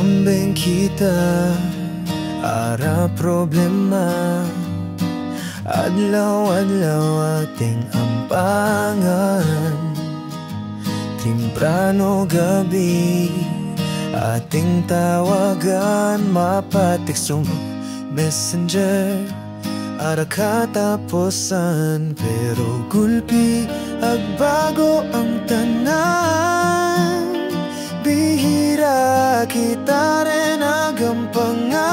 Ambeng kita ara problema, adlaw-adlaw ating ampangan. Timprano gabi ating tawagan, mapatiksong messenger ara katapusan. Pero gulpi agbago ang tanan, bihira kita rin agampangan.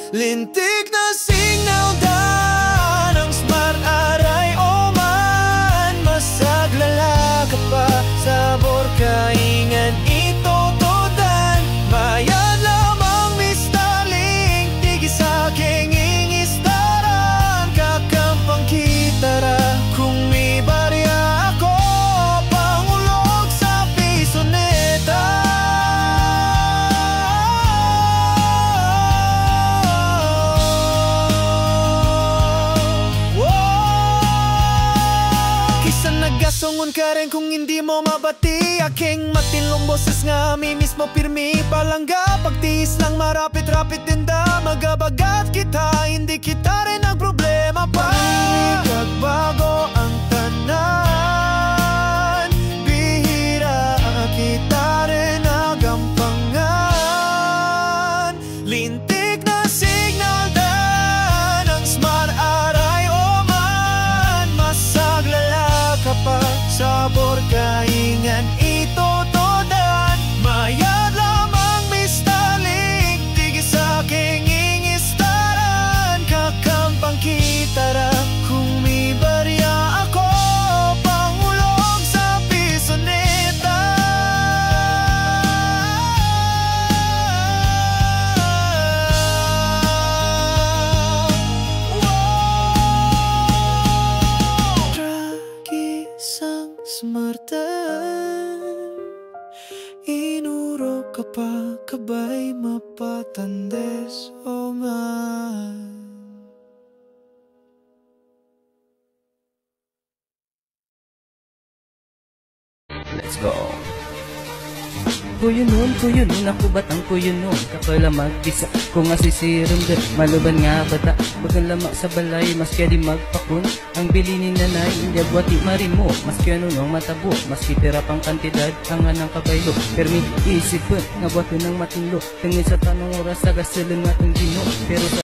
Lintik na signal dan ang smart aray oman, masaglala ka pa sabor kaingan ito todan. Bayad lamang mistaling tigi sa aking ingistaran, kakampang kitara kung may barya ako, pangulog sa pisoneta. Kisa nagasungon ka rin kung hindi mo mabati aking matinlong boses nga mi mismo pirmi palangga. Pagtiis lang marapit-rapit tinda, magabagat kita, hindi kita rin ang problema pa. Bago ang tanan, bihira kita rin agampangan. Lintik na signal dan ang smart aray oman, masaglala ka pa sabor kaingan ito todan. Mayad lamang mistaling tigi sa aking ingistaran, kakampang kitara kung may barya ako, pangulog sa pisoneta. Tragis ang smartan, inuro ka pa kabay mapatandes o man. Let's go. Kuyo nun, ako batang kuyo nun. Kapala magbisa, kung asisirum din maluban nga bata, bagang lamak sa balay, mas kaya di magpakun. Ang bili ni nanay, hindi buwati marimo, mas kaya nunong matabo, mas kitira pang kantidad, hanga ng kabaylo. Permi isipin, nga buwato ng matinlo, tingin sa tanong oras, sa gasilin nga itong gino. Pero sa